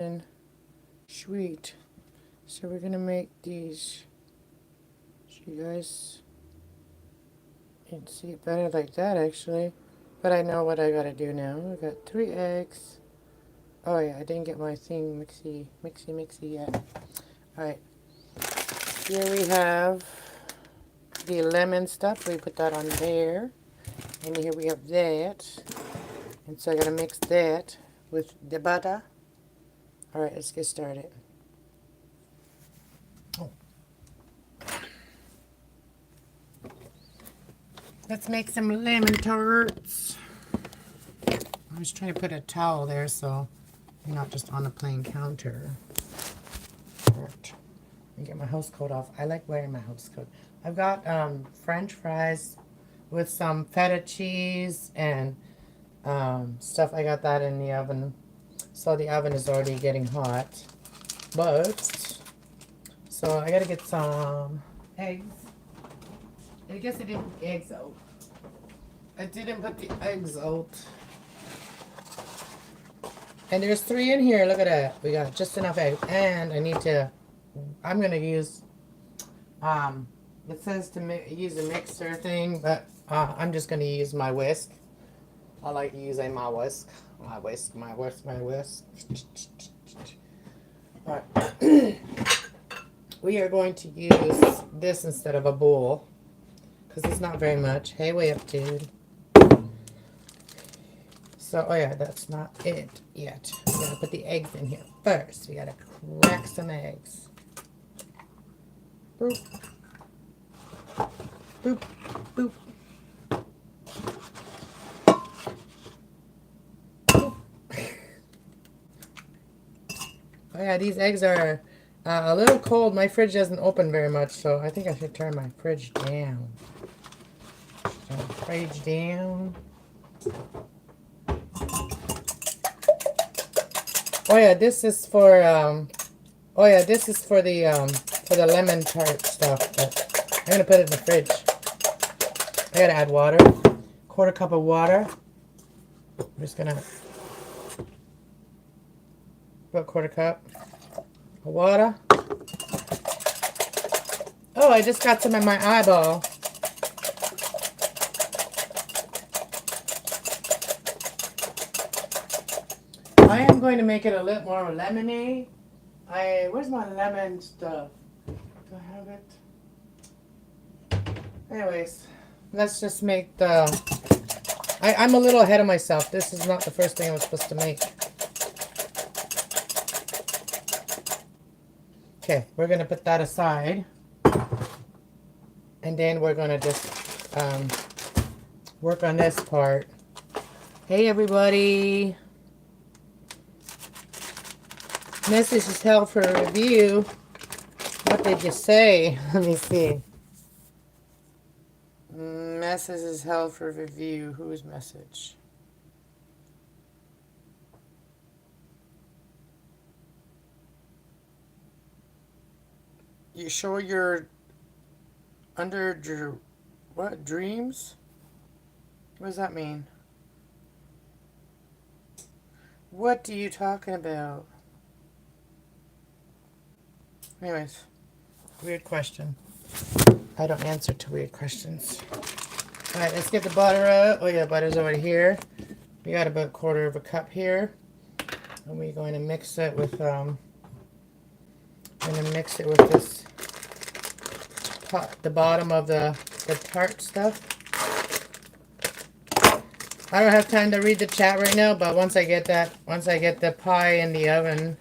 And sweet. So we're gonna make these. So you guys can see it better like that actually. But I know what I gotta do now. I got 3 eggs. Oh yeah, I didn't get my thing mixy yet. Alright, here we have the lemon stuff. We put that on there. And here we have that. And so I gotta mix that with the butter. Alright, let's get started. Oh. Let's make some lemon tarts. I was trying to put a towel there so you're not just on a plain counter. Right. Let me get my house coat off. I like wearing my house coat. I've got French fries with some feta cheese and stuff. I got that in the oven. So the oven is already getting hot. But, so I gotta get some eggs. I guess I didn't put the eggs out. I didn't put the eggs out. And there's 3 in here. Look at that. We got just enough eggs. And I need to, I'm going to use, it says to use a mixer thing, but I'm just going to use my whisk. I like using my whisk. My whisk. Alright. We are going to use this instead of a bowl. Because it's not very much. Hey, way up, dude. So, oh yeah, that's not it yet. We gotta put the eggs in here first. We gotta crack some eggs. Boop. Boop. Boop. Boop. Oh yeah, these eggs are a little cold. My fridge doesn't open very much, so I think I should turn my fridge down. Turn the fridge down. Oh yeah, this is for oh yeah, this is for the lemon tart stuff, but I'm gonna put it in the fridge. I gotta add water. 1/4 cup of water. I'm just gonna put 1/4 cup of water. Oh, I just got some in my eyeball. I am going to make it a little more lemony. Where's my lemon stuff? Do I have it? Anyways, let's just make the... I'm a little ahead of myself. This is not the first thing I was supposed to make. Okay, we're going to put that aside. And then we're going to just work on this part. Hey, everybody. Message is held for review. What did you say? Let me see. Message is held for review. Whose message? You sure you're under your what dreams? What does that mean? What are you talking about? Anyways, weird question. I don't answer to weird questions. Alright, let's get the butter out. Oh yeah, butter's over here. We got about 1/4 cup here. And we're going to mix it with this pot, the bottom of the tart stuff. I don't have time to read the chat right now, but once I get the pie in the oven,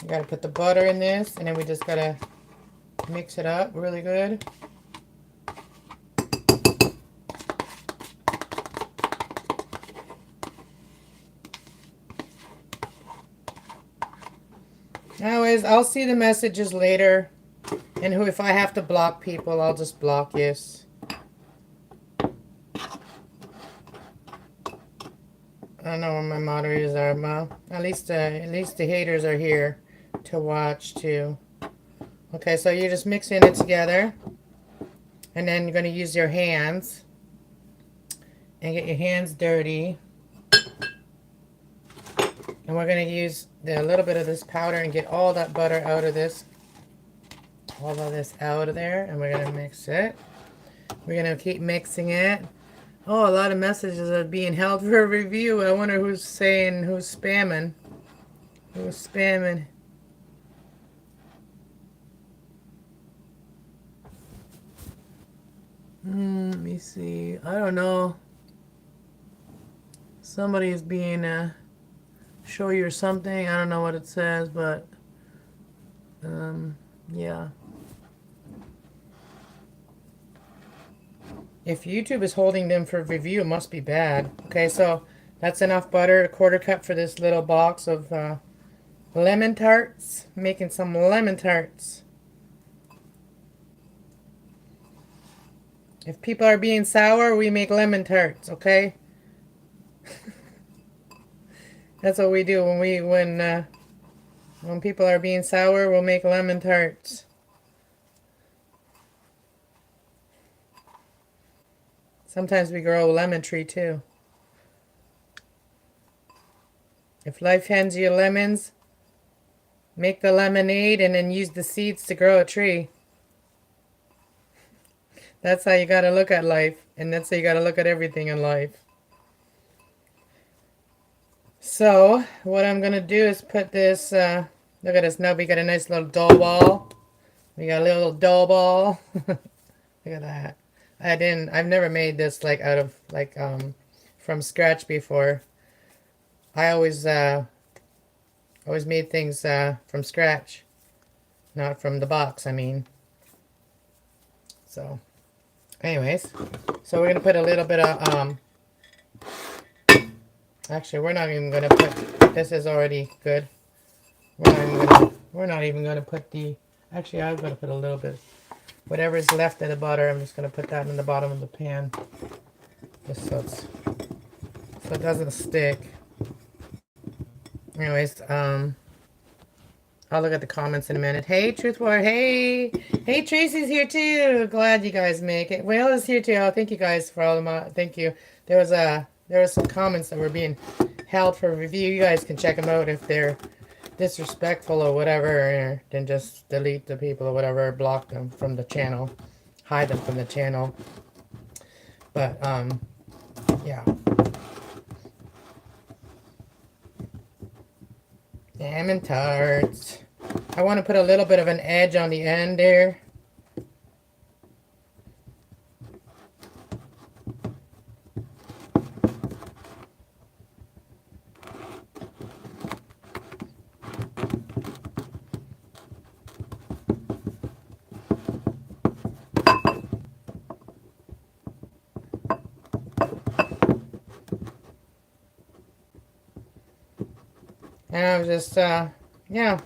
you gotta put the butter in this, and then we just gotta mix it up really good. Anyways, I'll see the messages later, and if I have to block people, I'll just block, yes. I don't know where my moderators are, well, at least the haters are here to watch too. Okay, so you're just mixing it together. And then you're going to use your hands. And get your hands dirty. And we're going to use a little bit of this powder and get all that butter out of this. All of this out of there. And we're going to mix it. We're going to keep mixing it. Oh, a lot of messages are being held for a review. I wonder who's saying, who's spamming. Who's spamming? Let me see. I don't know. Somebody is being show you or something. I don't know what it says, but yeah. If YouTube is holding them for review, it must be bad. Okay, so that's enough butter, a quarter cup for this little box of lemon tarts. Making some lemon tarts. If people are being sour, we make lemon tarts, okay? That's what we do when people are being sour, we'll make lemon tarts. Sometimes we grow a lemon tree too. If life hands you lemons, make the lemonade and then use the seeds to grow a tree. That's how you gotta look at life, and that's how you gotta look at everything in life. So, what I'm gonna do is put this, look at us now, we got a nice little dough ball. We got a little dough ball. Look at that. I've never made this like out of, like, from scratch before. I always made things, from scratch. Not from the box, I mean. So, anyways. So we're gonna put a little bit of, actually, we're not even gonna put, this is already good. We're not even gonna put the, actually, I'm gonna put a little bit, whatever is left of the butter, I'm just gonna put that in the bottom of the pan. Just so it doesn't stick. Anyways, I'll look at the comments in a minute. Hey, Truth War. Hey, Tracy's here too. Glad you guys make it. Whale is here too. Oh, thank you guys for all of my. Thank you. There was some comments that were being held for review. You guys can check them out if they're disrespectful or whatever. Or then just delete the people or whatever. Block them from the channel. Hide them from the channel. But yeah. Lemon tarts. I want to put a little bit of an edge on the end there. And I was just, yeah.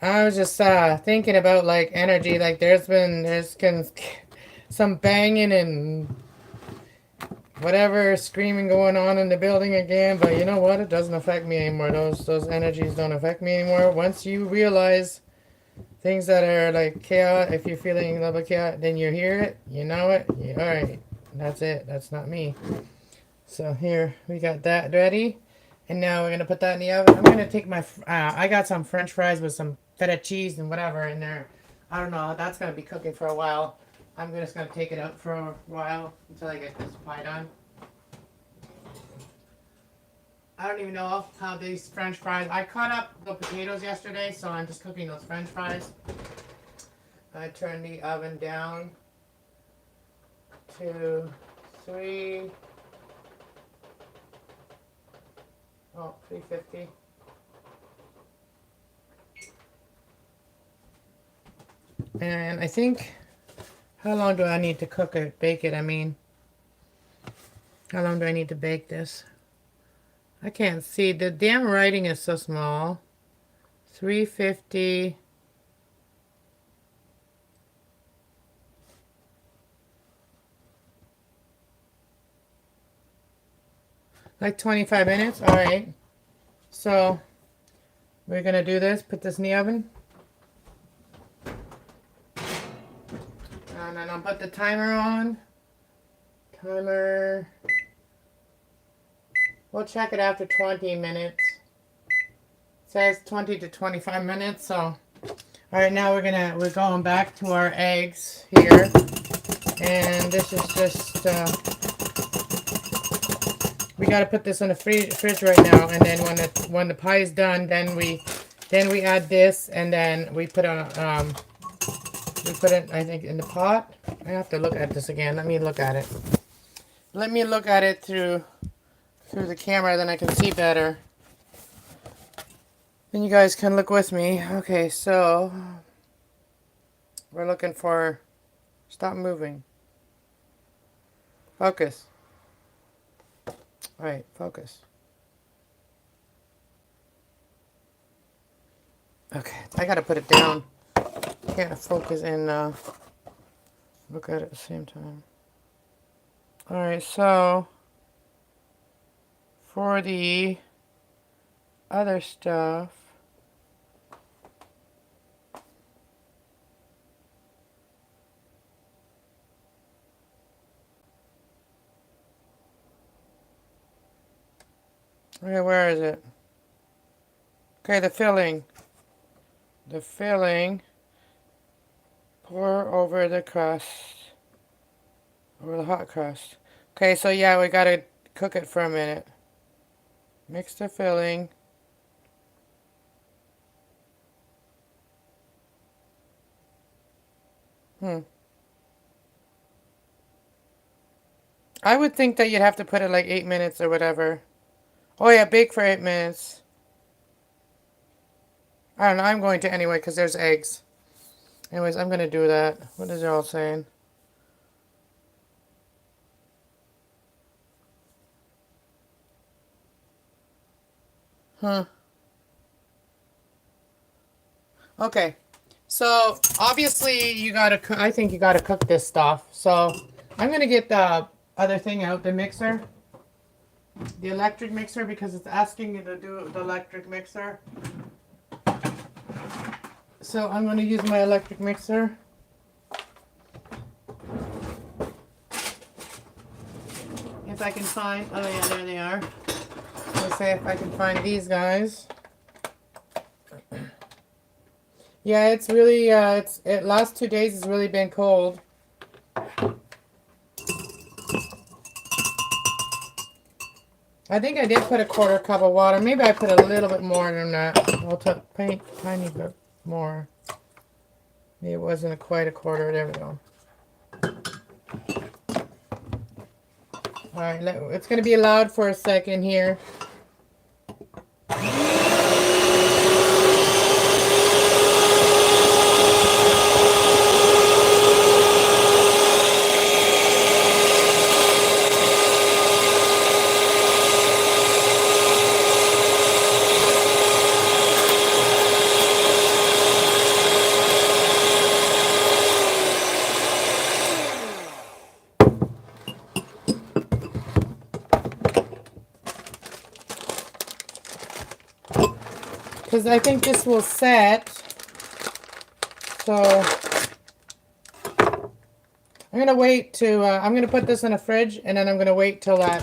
I was just thinking about like energy. Like there's some banging and whatever screaming going on in the building again. But you know what? It doesn't affect me anymore. Those energies don't affect me anymore. Once you realize things that are like chaos, if you're feeling a little bit chaos, then you hear it, you know it. All right, that's it. That's not me. So here we got that ready. And now we're going to put that in the oven. I'm going to take my, I got some French fries with some feta cheese and whatever in there. I don't know. That's going to be cooking for a while. I'm just going to take it out for a while until I get this pie done. I don't even know how these French fries, I cut up the potatoes yesterday, so I'm just cooking those French fries. I turned the oven down to 350. And I think, how long do I need to cook it, bake it, I mean? How long do I need to bake this? I can't see, the damn writing is so small. 350. Like 25 minutes? Alright. So, we're gonna do this, put this in the oven. And then I'll put the timer on. Timer. We'll check it after 20 minutes. It says 20 to 25 minutes, so. All right, now we're going back to our eggs here. And this is just, we got to put this in the fridge right now, and then when the pie is done, then we add this, and then we put it, I think, in the pot. I have to look at this again. Let me look at it. Let me look at it through the camera, then I can see better. Then you guys can look with me. Okay, so we're looking for, stop moving. Focus. All right, focus. Okay, I gotta put it down. Can't focus and look at it at the same time. All right, so for the other stuff, okay, where is it? Okay, the filling. The filling. Pour over the crust. Over the hot crust. Okay, so yeah, we gotta cook it for a minute. Mix the filling. I would think that you'd have to put it like 8 minutes or whatever. Oh yeah, bake for 8 minutes. I don't know, I'm going to anyway because there's eggs. Anyways, I'm going to do that. What is it all saying? Huh. Okay. So, obviously, you gotta, I think you gotta cook this stuff. So, I'm gonna get the other thing out, the mixer. The electric mixer, because it's asking you to do the electric mixer. So, I'm gonna use my electric mixer. If I can find, oh yeah, there they are. Let's see if I can find these guys. Yeah, it's really, last 2 days has really been cold. I think I did put a 1/4 cup of water. Maybe I put a little bit more than that. I'll paint tiny bit more. Maybe it wasn't quite a 1/4. There we go. Alright, it's going to be loud for a second here. Because I think this will set. So I'm going to wait to, I'm going to put this in the fridge, and then I'm going to wait till that,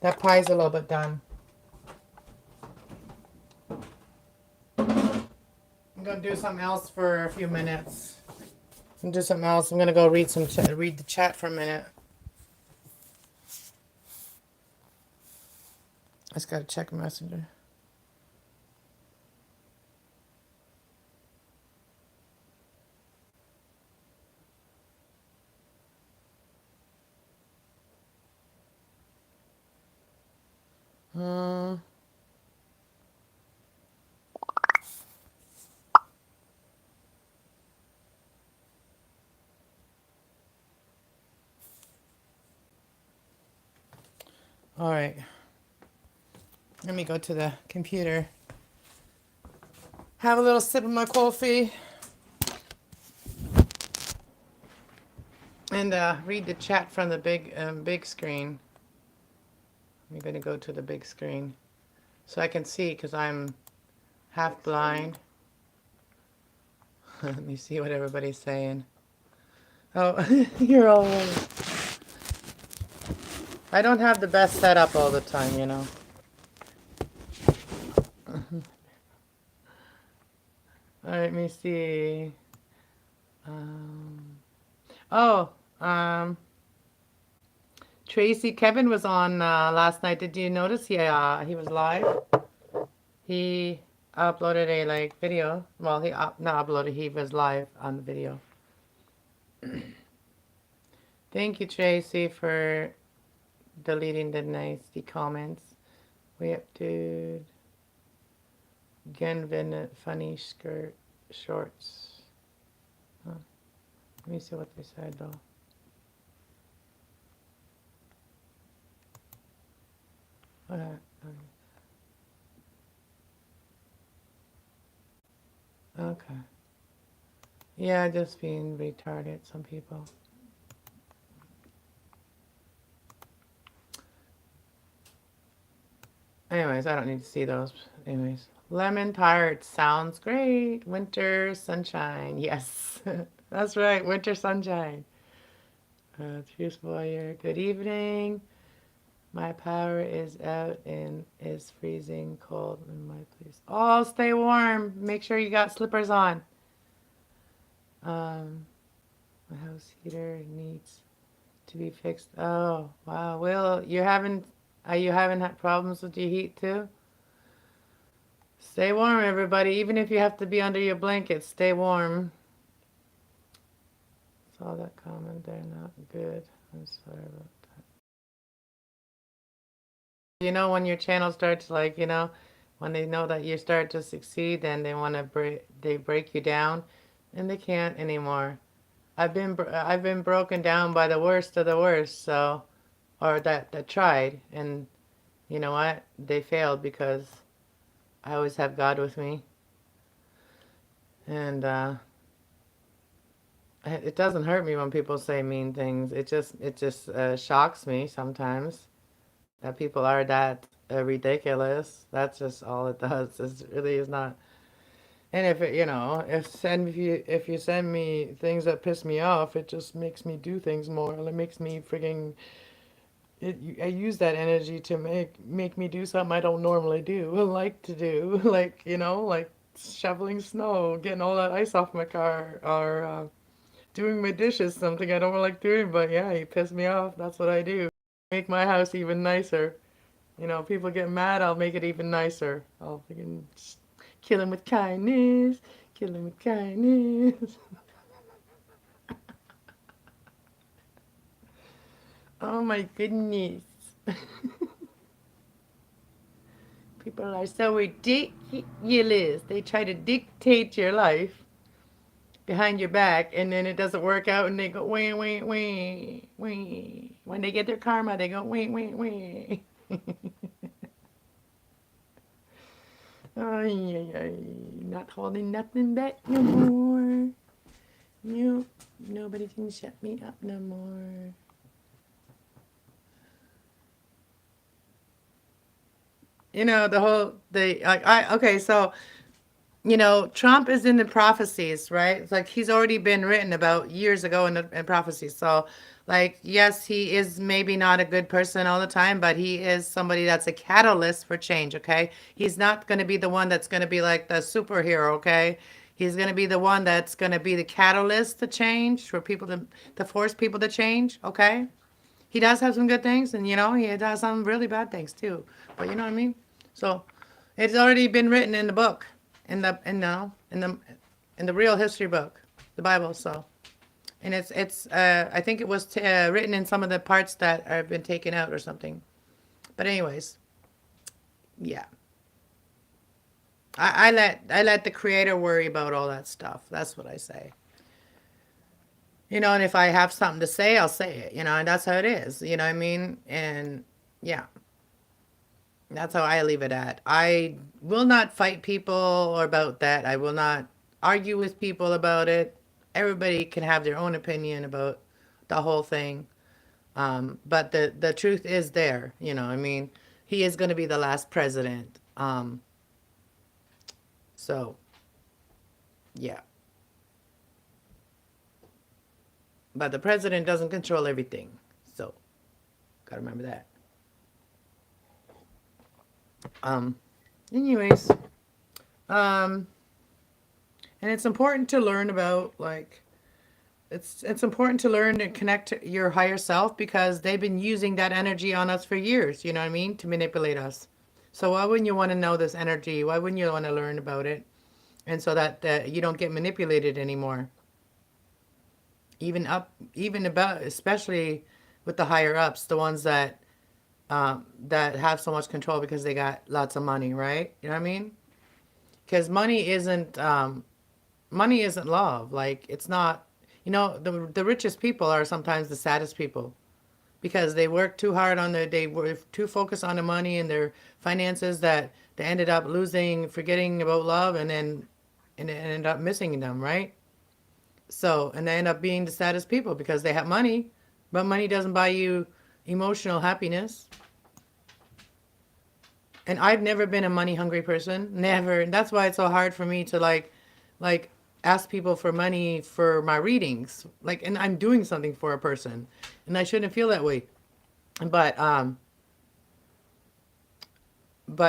that pie's a little bit done. I'm going to do something else for a few minutes. Do something else. I'm going to go read the chat for a minute. I just got to check Messenger. All right. Let me go to the computer. Have a little sip of my coffee. And read the chat from the big screen. I'm going to go to the big screen so I can see, because I'm half blind. Let me see what everybody's saying. Oh, you're all right. I don't have the best setup all the time, you know. All right, let me see. Um, oh, um, Tracy, Kevin was on last night. Did you notice? He was live. He uploaded a like video. Well, not uploaded. He was live on the video. Thank you, Tracy, for deleting the nasty comments. We have to Genvin funny skirt shorts. Huh. Let me see what they said though. Okay. Okay. Yeah, just being retarded, some people. Anyways, I don't need to see those. Anyways, lemon tart sounds great. Winter sunshine. Yes, that's right. Winter sunshine. Cheers, warrior. Good evening. My power is out and is freezing cold in my place. Oh, stay warm. Make sure you got slippers on. My house heater needs to be fixed. Oh, wow. Will, are you having problems with your heat too? Stay warm, everybody. Even if you have to be under your blanket, stay warm. Saw that comment. They're not good. I'm sorry about that. You know, when your channel starts, like, you know, when they know that you start to succeed, then they want to break you down, and they can't anymore. I've been broken down by the worst of the worst, so, or that tried, and you know what? They failed because I always have God with me, and it doesn't hurt me when people say mean things. It just shocks me sometimes that people are that ridiculous. That's just all it does. It really is not. And if it, you know, if you send me things that piss me off, it just makes me do things more. It makes me frigging. I use that energy to make me do something I don't normally do, like to do, like you know, like shoveling snow, getting all that ice off my car, or doing my dishes, something I don't like doing, but yeah, you piss me off. That's what I do. Make my house even nicer. You know, people get mad, I'll make it even nicer. I'll freaking kill them with kindness, kill them with kindness. Oh my goodness. People are so ridiculous. They try to dictate your life behind your back, and then it doesn't work out, and they go, wee, wee, wee, wee. When they get their karma, they go, wee, wee, wee. Ay, ay, ay. Not holding nothing back no more. Nope. Nobody can shut me up no more. You know, okay, so you know, Trump is in the prophecies, right? It's like he's already been written about years ago in prophecies. So, like, yes, he is maybe not a good person all the time, but he is somebody that's a catalyst for change, okay? He's not going to be the one that's going to be like the superhero, okay? He's going to be the one that's going to be the catalyst to change, for people to force people to change, okay? He does have some good things, and you know, he does some really bad things too. But you know what I mean? So it's already been written in the book, in the real history book, the Bible. So, and it's I think it was written in some of the parts that have been taken out or something. But anyways, yeah. I let the creator worry about all that stuff. That's what I say. You know, and if I have something to say, I'll say it, you know, and that's how it is, you know what I mean? And yeah, that's how I leave it at. I will not fight people about that. I will not argue with people about it. Everybody can have their own opinion about the whole thing. But the truth is there, you know, I mean, he is going to be the last president. So, yeah. But the president doesn't control everything. So, gotta remember that. Um, anyways, um, and it's important to learn about like it's important to learn to connect to your higher self because they've been using that energy on us for years, you know what I mean, to manipulate us. So why wouldn't you want to know this energy? Why wouldn't you want to learn about it? And so that you don't get manipulated anymore. Even about, especially with the higher ups, the ones that have so much control because they got lots of money, right? You know what I mean? Because money isn't love. Like it's not. The richest people are sometimes the saddest people because they work too hard on they were too focused on the money and their finances that they ended up losing, forgetting about love, and they ended up missing them, right? So, and they end up being the saddest people because they have money, but money doesn't buy you emotional happiness. And I've never been a money hungry person. Never. And that's why it's so hard for me to like ask people for money for my readings. Like, and I'm doing something for a person, and I shouldn't feel that way. But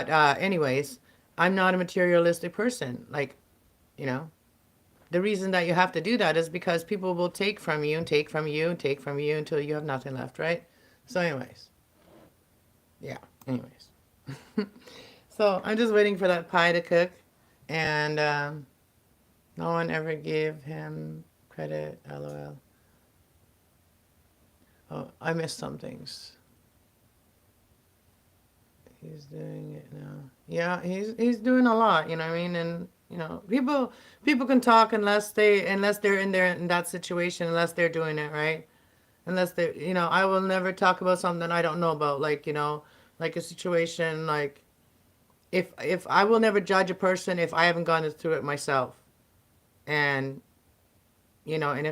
anyways, I'm not a materialistic person. Like, you know, the reason that you have to do that is because people will take from you and take from you and take from you until you have nothing left, right? So, anyways, yeah. Anyways, so I'm just waiting for that pie to cook, and no one ever gave him credit. LOL. Oh, I missed some things. He's doing it now. Yeah, he's doing a lot. You know what I mean? And people can talk unless they're in there in that situation, unless they're doing it right. Unless they, I will never talk about something I don't know about. Like like a situation like if I will never judge a person if I haven't gone through it myself, and and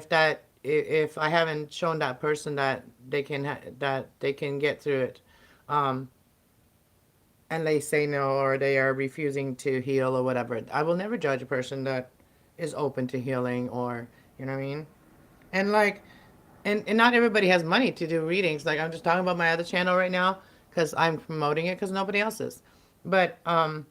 if I haven't shown that person that that they can get through it, um, and they say no or they are refusing to heal or whatever, I will never judge a person that is open to healing, or you know what I mean. And like, and not everybody has money to do readings. Like I'm just talking about my other channel right now because I'm promoting it because nobody else is. But what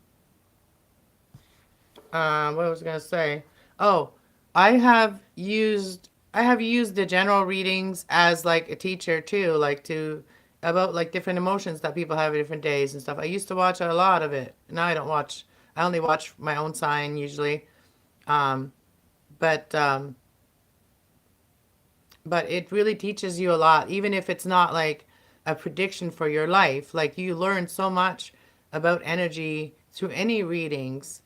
was I gonna say? Oh, I have used the general readings as like a teacher too, like to about like different emotions that people have at different days and stuff. I used to watch a lot of it. Now I don't watch. I only watch my own sign usually. Um, but um, but it really teaches you a lot, even if it's not like a prediction for your life. Like you learn so much about energy through any readings,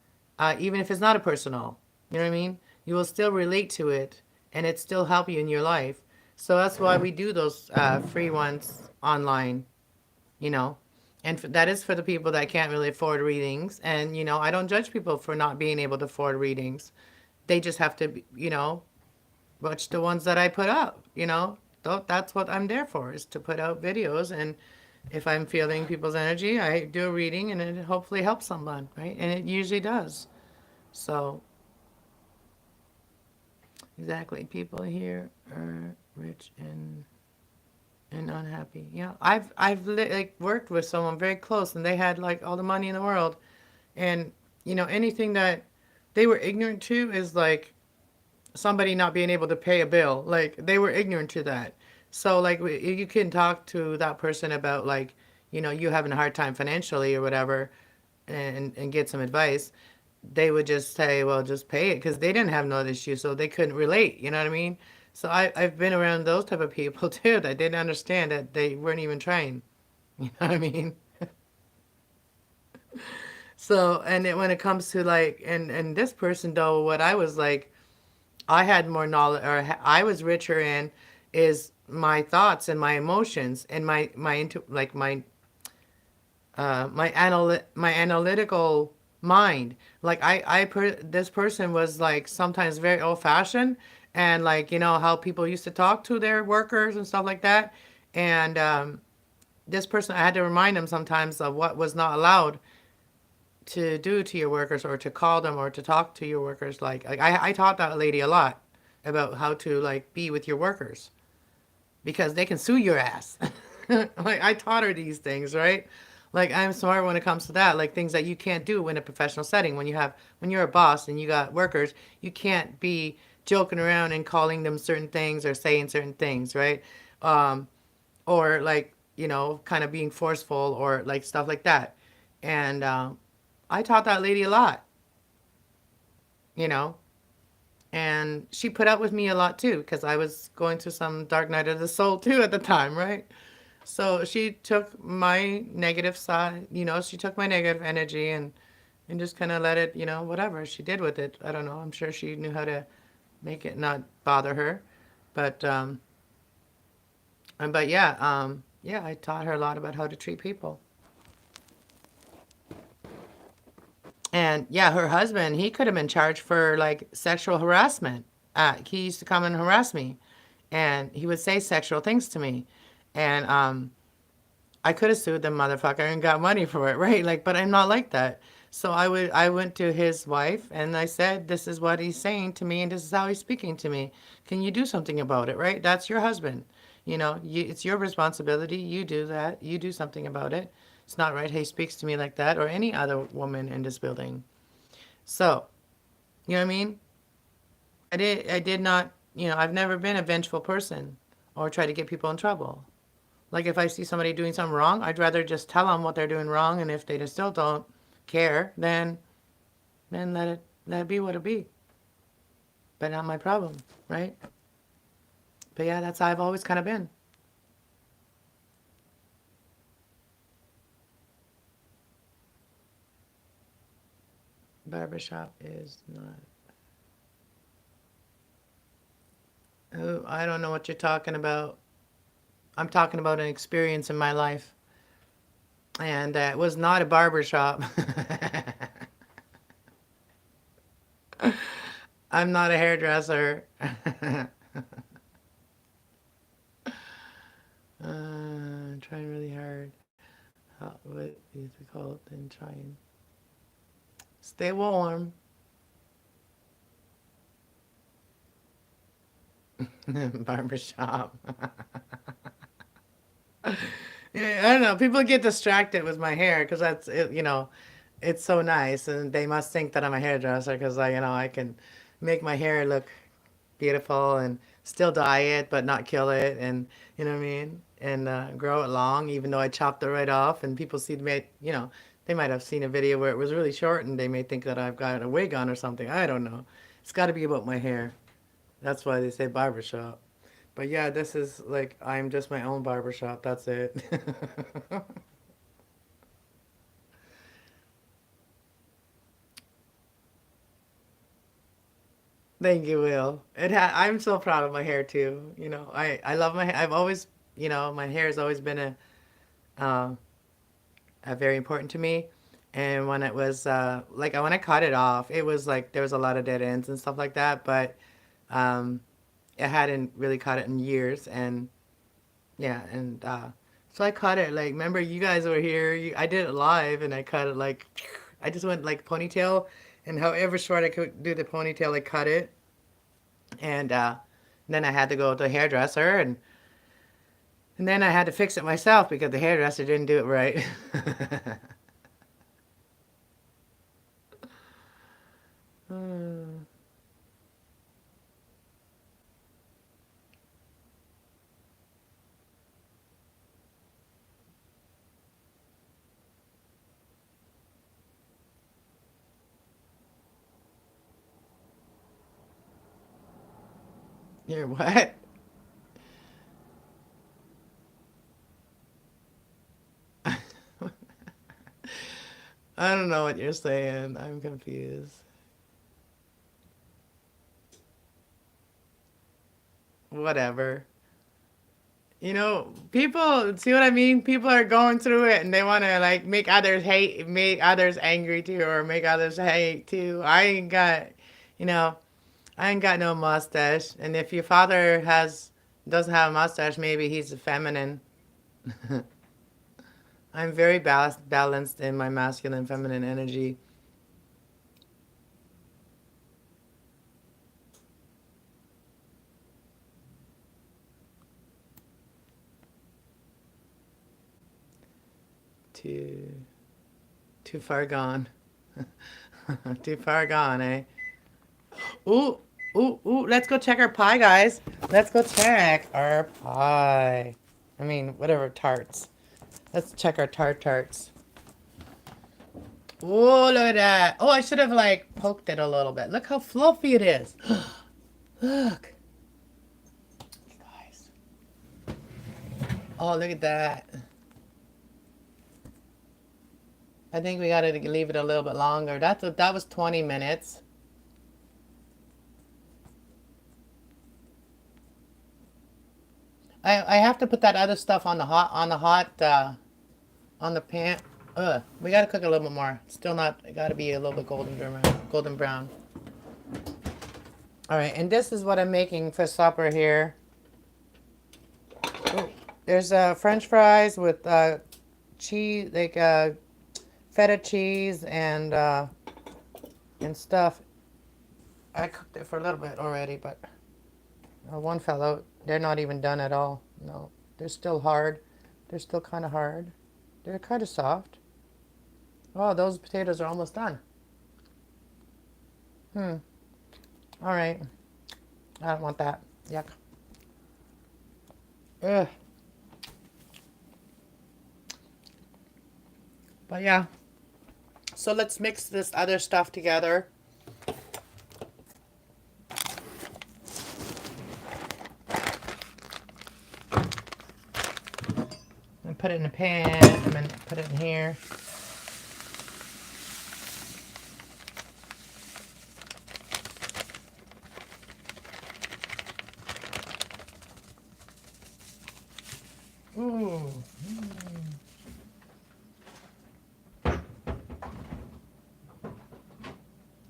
even if it's not a personal. You know what I mean? You will still relate to it, and it still help you in your life. So that's why we do those free ones online. You know, and that is for the people that can't really afford readings. And I don't judge people for not being able to afford readings. They just have to, watch the ones that I put out, That's what I'm there for, is to put out videos. And if I'm feeling people's energy, I do a reading and it hopefully helps someone, right? And it usually does. So, exactly. People here are rich and unhappy. Yeah, like worked with someone very close, and they had like all the money in the world, and anything that they were ignorant to is like somebody not being able to pay a bill. Like they were ignorant to that. So like you can talk to that person about like you having a hard time financially or whatever, and get some advice. They would just say, well, just pay it, because they didn't have no issue, so they couldn't relate. You know what I mean? So I've been around those type of people too that didn't understand that they weren't even trying. You know what I mean? So, and when it comes to like, and this person though, what I was like, I had more knowledge, or I was richer in, is my thoughts and my emotions and my into like my analytical mind. Like this person was like sometimes very old fashioned, and like how people used to talk to their workers and stuff like that. And this person, I had to remind them sometimes of what was not allowed to do to your workers, or to call them, or to talk to your workers. Like I taught that lady a lot about how to like be with your workers, because they can sue your ass. Like I taught her these things, right? Like I'm smart when it comes to that, like things that you can't do in a professional setting. When you're a boss and you got workers, you can't be joking around and calling them certain things or saying certain things, right? Um, or like, kind of being forceful, or like stuff like that. And I taught that lady a lot, you know, and she put up with me a lot too, because I was going through some dark night of the soul too at the time, right? So she took my negative side, she took my negative energy, and just kind of let it, whatever she did with it. I don't know. I'm sure she knew how to make it not bother her. But, yeah, I taught her a lot about how to treat people. And yeah, her husband, he could have been charged for like sexual harassment. He used to come and harass me, and he would say sexual things to me. And I could have sued the motherfucker and got money for it, right? Like, but I'm not like that. So I went to his wife and I said, "This is what he's saying to me, and this is how he's speaking to me. Can you do something about it?" Right? That's your husband. It's your responsibility. You do that. You do something about it. It's not right. He speaks to me like that, or any other woman in this building. So, you know what I mean? I did not. I've never been a vengeful person or try to get people in trouble. Like if I see somebody doing something wrong, I'd rather just tell them what they're doing wrong, and if they just still don't care, then let it be what it be. But not my problem, right? But yeah, that's how I've always kind of been. Barbershop is not. Oh, I don't know what you're talking about. I'm talking about an experience in my life, and it was not a barbershop. I'm not a hairdresser. I'm trying really hard. What is it called? And trying. Stay warm. Barbershop. Yeah, I don't know. People get distracted with my hair because that's it, it's so nice, and they must think that I'm a hairdresser because I can make my hair look beautiful and still dye it but not kill it, and you know what I mean, and grow it long even though I chopped it right off, and people see me, they might have seen a video where it was really short and they may think that I've got a wig on or something. I don't know. It's got to be about my hair. That's why they say barbershop. But yeah, this is like I'm just my own barbershop. That's it. Thank you, Will. I'm so proud of my hair too. I love my hair. I've always, my hair has always been uh, a very important to me. And when it was like when I cut it off, it was like there was a lot of dead ends and stuff like that. But um, I hadn't really cut it in years, and yeah, and so I cut it. Like, remember you guys were here. I did it live, and I cut it like I just went like ponytail, and however short I could do the ponytail, I cut it, and then I had to go to a hairdresser, and then I had to fix it myself because the hairdresser didn't do it right. Hmm. You're what? I don't know what you're saying. I'm confused. Whatever. People, see what I mean? People are going through it and they want to like make others hate, make others angry too, or make others hate too. You know, I ain't got no mustache. And if your father doesn't have a mustache, maybe he's a feminine. I'm very balanced in my masculine and feminine energy. Too far gone. Too far gone, eh? Ooh, ooh, let's go check our pie, guys. Let's go check our pie. I mean, whatever, tarts. Let's check our tarts. Oh, look at that. Oh, I should have, like, poked it a little bit. Look how fluffy it is. Look. Guys. Oh, look at that. I think we gotta leave it a little bit longer. That was 20 minutes. I have to put that other stuff on the pan. We gotta cook a little bit more. Still not. It gotta be a little bit golden brown. All right, and this is what I'm making for supper here. Ooh, there's French fries with cheese, like feta cheese and stuff. I cooked it for a little bit already, but one fell out. They're not even done at all. No, they're still hard. They're still kind of hard. They're kind of soft. Oh, those potatoes are almost done. All right. I don't want that. Yuck. Ugh. But yeah. So let's mix this other stuff together. And put it in a pan and then put it in here. Ooh.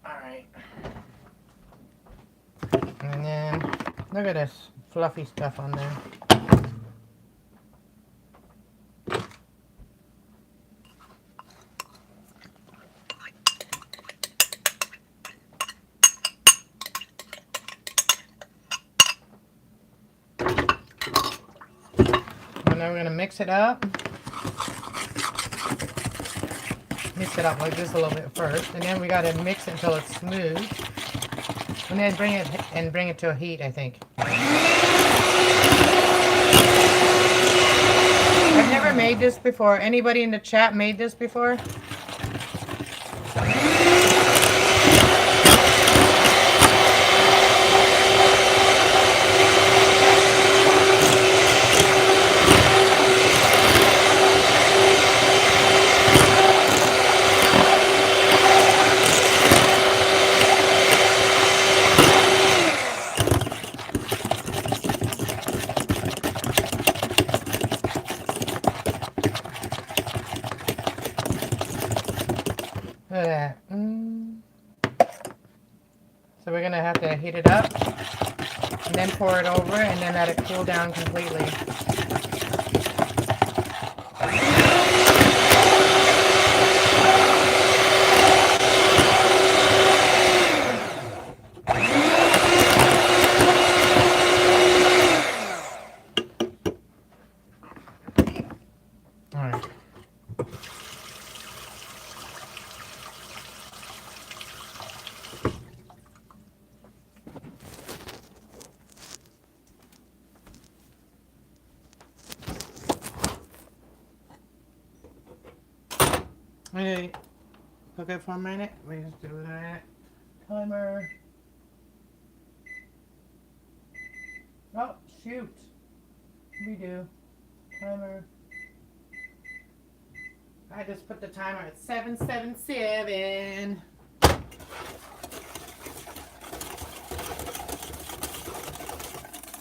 Alright. And then, look at this fluffy stuff on there. And then we're going to mix it up. Mix it up like this a little bit first. And then we got to mix it until it's smooth. And then bring it to a heat, I think. I've never made this before. Anybody in the chat made this before? Look at that. So we're going to have to heat it up and then pour it over and then let it cool down completely. All right. Okay, cook it for a minute. We just do that. Timer. Oh, shoot. We do. Timer. I just put the timer at 777.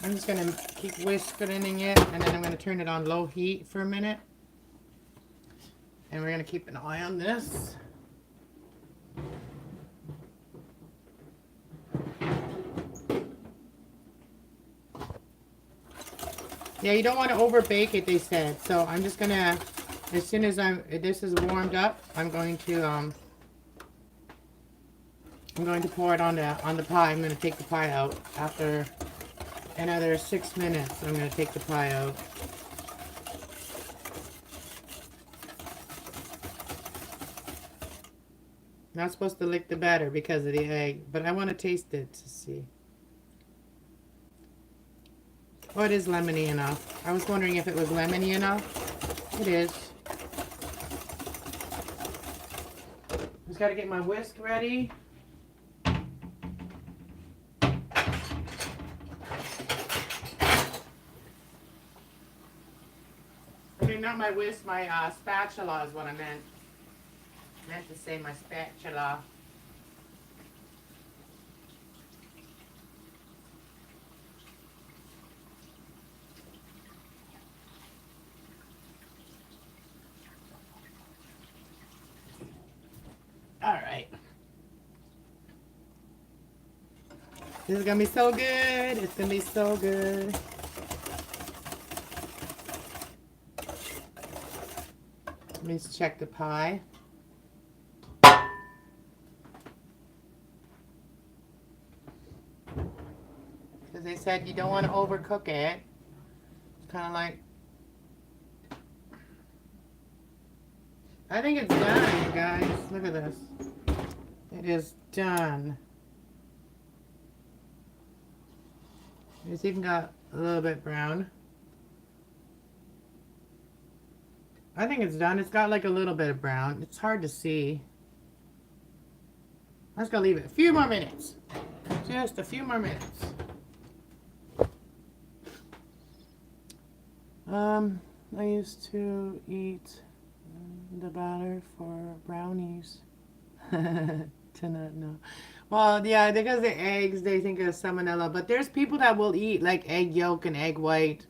I'm just going to keep whisking it, and then I'm going to turn it on low heat for a minute. And we're going to keep an eye on this. Yeah, you don't want to over bake it, they said. So I'm just going to As soon as this is warmed up, I'm going to pour it on the pie. I'm going to take the pie out after another 6 minutes. I'm going to take the pie out. Not supposed to lick the batter because of the egg, but I want to taste it to see. Oh, it is lemony enough. I was wondering if it was lemony enough. It is. Just got to get my whisk ready. I mean, not my whisk, my spatula is what I meant. I meant to say my spatula. All right. This is gonna be so good. It's gonna be so good. Let me just check the pie. Because they said you don't want to overcook it. It's kind of like, I think it's done, you guys. Look at this. It is done. It's even got a little bit brown. I think it's done. It's got like a little bit of brown. It's hard to see. I'm just gonna leave it a few more minutes. Just a few more minutes. I used to eat the batter for brownies. To not know. Well, yeah, because the eggs, they think of salmonella. But there's people that will eat like egg yolk and egg white.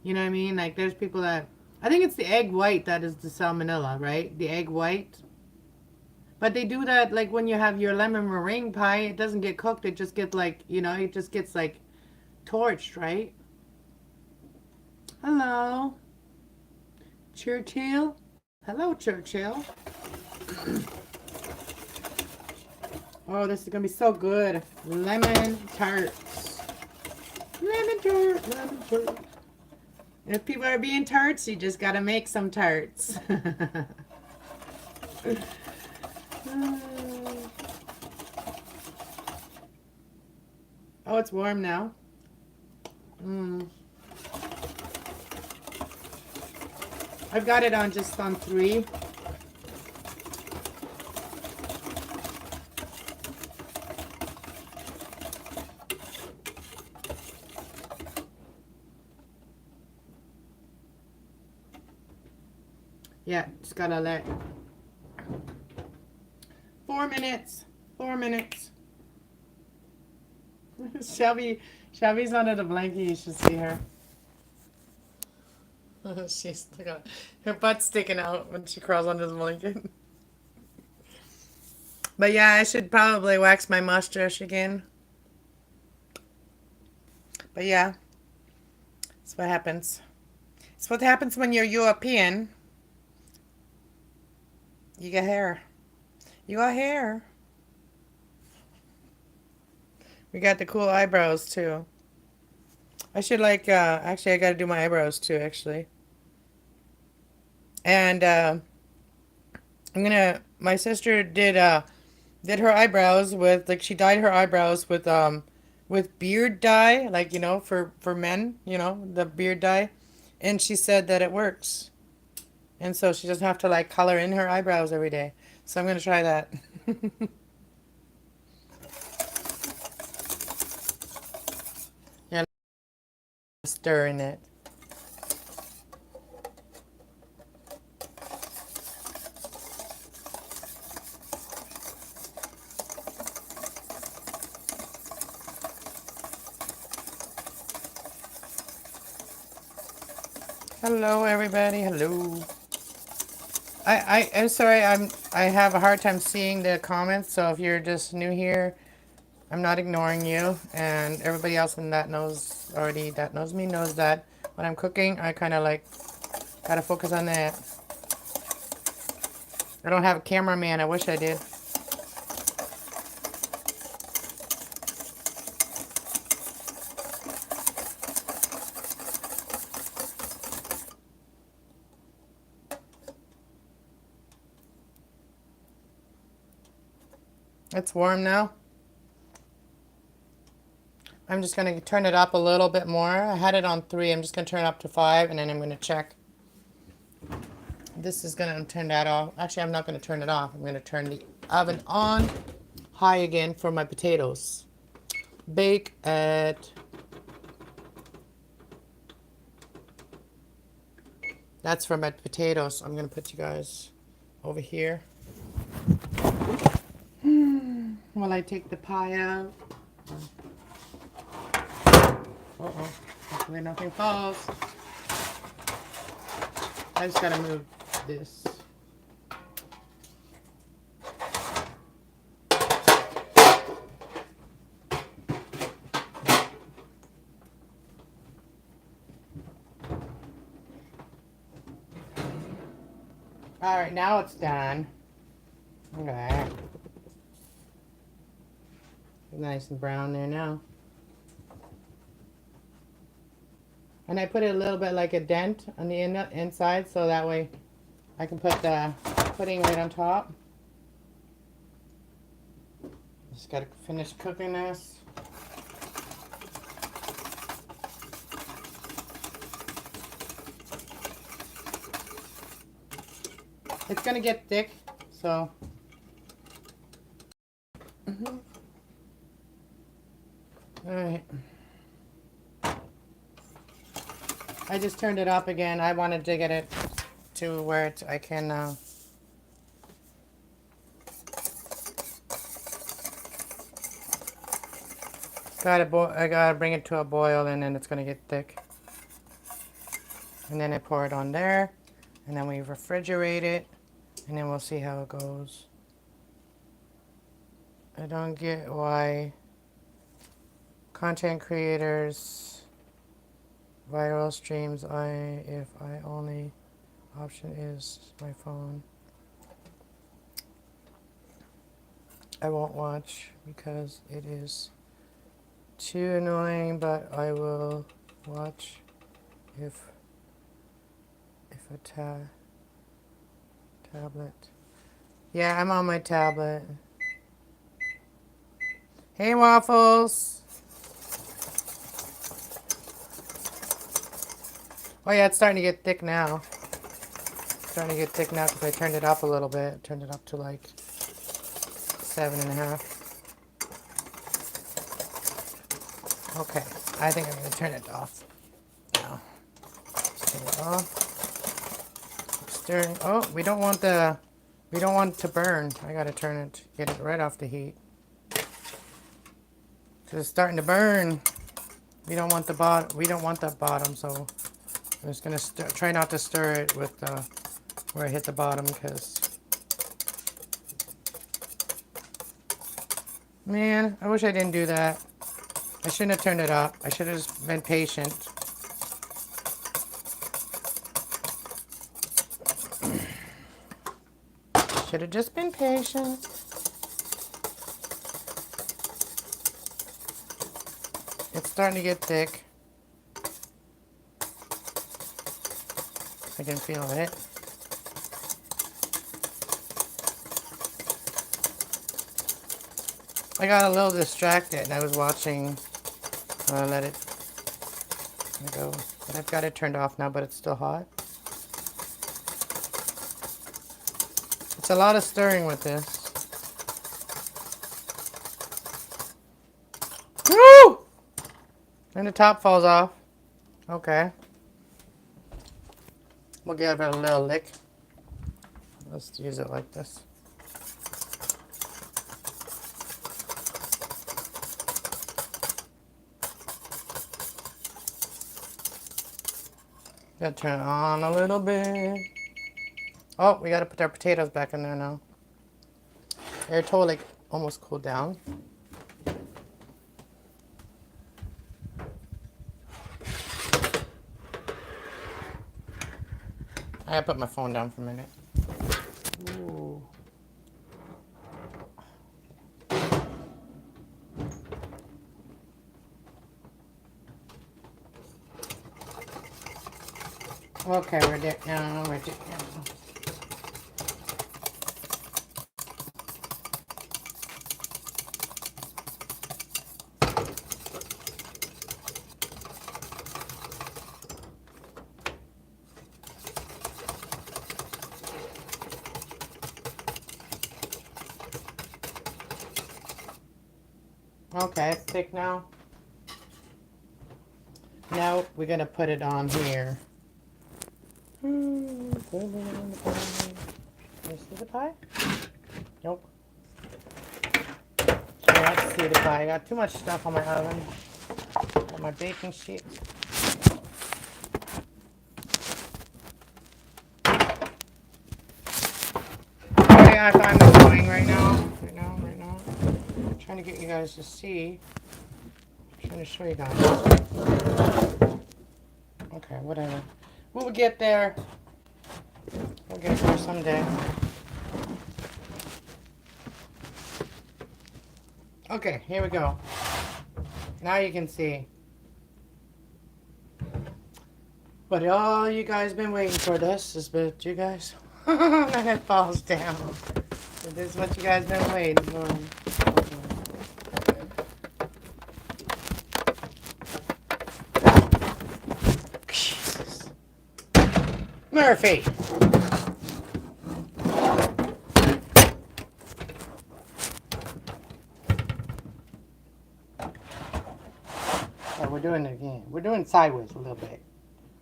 You know what I mean? Like there's people that, I think it's the egg white that is the salmonella, right? The egg white. But they do that like when you have your lemon meringue pie. It doesn't get cooked. It just gets like, you know, it just gets like torched, right? Hello. Churchill. Hello, Churchill. Oh, this is going to be so good. Lemon tarts. Lemon tart, lemon tart. If people are being tarts, you just got to make some tarts. Oh, it's warm now. I've got it on just on 3. Yeah, just gotta let 4 minutes. 4 minutes. Shelby's under the blanket. You should see her. She's like her butt's sticking out when she crawls under the blanket. But yeah, I should probably wax my mustache again. But yeah, that's what happens. It's what happens when you're European. You got hair. You got hair. We got the cool eyebrows too. I should like, actually I gotta do my eyebrows too, actually. And my sister did her eyebrows with, like, she dyed her eyebrows with beard dye, like, you know, for men, you know, the beard dye. And she said that it works. And so she doesn't have to like color in her eyebrows every day. So I'm gonna try that. Yeah, stir in it. Hello, everybody. Hello. I'm sorry. I have a hard time seeing the comments. So if you're just new here, I'm not ignoring you. And everybody else in that knows already, that knows me, knows that when I'm cooking, I kind of like gotta focus on that. I don't have a cameraman. I wish I did. It's warm now. I'm just going to turn it up a little bit more. I had it on 3. I'm just going to turn it up to 5, and then I'm going to check. This is going to turn that off. Actually, I'm not going to turn it off. I'm going to turn the oven on high again for my potatoes. Bake at... That's for my potatoes. I'm going to put you guys over here. While I take the pie out. Uh-oh. Hopefully nothing falls. I just gotta move this. Alright, now it's done. Okay. Nice and brown there now. And I put it a little bit like a dent on the inside, so that way I can put the pudding right on top. Just gotta finish cooking this. It's gonna get thick, so. Alright. I just turned it up again. I wanted to get it to where I can I gotta bring it to a boil, and then it's gonna get thick. And then I pour it on there, and then we refrigerate it, and then we'll see how it goes. I don't get why content creators viral streams if I only option is my phone. I won't watch because it is too annoying, but I will watch if a tablet. Yeah, I'm on my tablet. Hey, Waffles. Oh yeah, it's starting to get thick now. It's starting to get thick now because I turned it up a little bit. Turned it up to like 7.5. Okay, I think I'm gonna turn it off now. Turn it off. Stirring. Oh, we don't want it to burn. I gotta get it right off the heat. So it's starting to burn. We don't want the bottom. We don't want that bottom, so I'm just gonna try not to stir it with where I hit the bottom, because man, I wish I didn't do that. I shouldn't have turned it up. I should have just been patient. Should have just been patient. It's starting to get thick. I can feel it. I got a little distracted and I was watching. Let it go. But I've got it turned off now, but it's still hot. It's a lot of stirring with this. Woo! And the top falls off. Okay. We'll give it a little lick. Let's use it like this. Gotta turn it on a little bit. Oh, we gotta put our potatoes back in there now. They're totally almost cooled down. I gotta put my phone down for a minute. Ooh. Okay, we're there now. We're there now. Okay, it's thick now. Now we're gonna put it on here. Put it on the pie. Can you see the pie? Nope. Let's see the pie. I got too much stuff on my oven. Got my baking sheet. Okay, I find this going right now. Right now. I'm trying to get you guys to see. I'm trying to show you guys. Okay, whatever. We'll get there. We'll get there someday. Okay, here we go. Now you can see. But all you guys been waiting for this is what you guys. And it falls down. So this is what you guys been waiting for. Jesus. Murphy. Oh, we're doing it again. We're doing it sideways a little bit.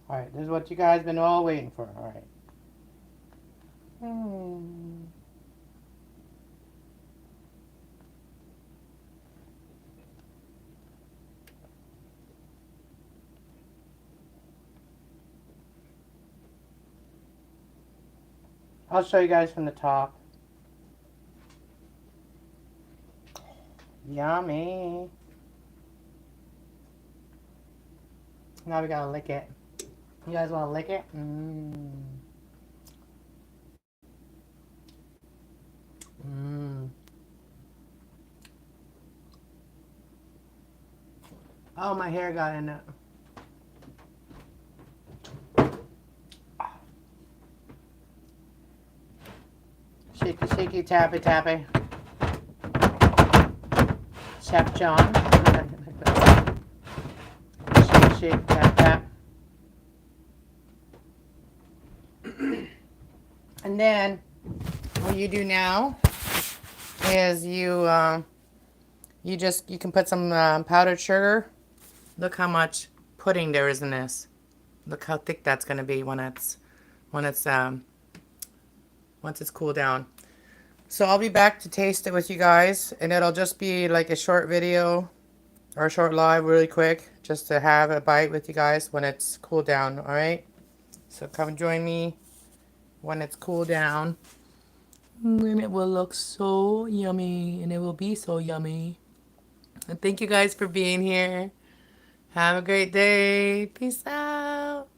Alright, this is what you guys been all waiting for. Alright. I'll show you guys from the top. Yummy. Now we gotta lick it. You guys wanna lick it? Mmm. Mmm. Oh, my hair got in it. Shaky, shaky, tappy, tappy. Chef John. Shake, shake, tap, tap. And then, what you do now is you can put some powdered sugar. Look how much pudding there is in this. Look how thick that's gonna be once it's cooled down. So I'll be back to taste it with you guys, and it'll just be like a short video or a short live really quick, just to have a bite with you guys when it's cooled down, alright? So come join me when it's cooled down. And it will look so yummy, and it will be so yummy. And thank you guys for being here. Have a great day. Peace out.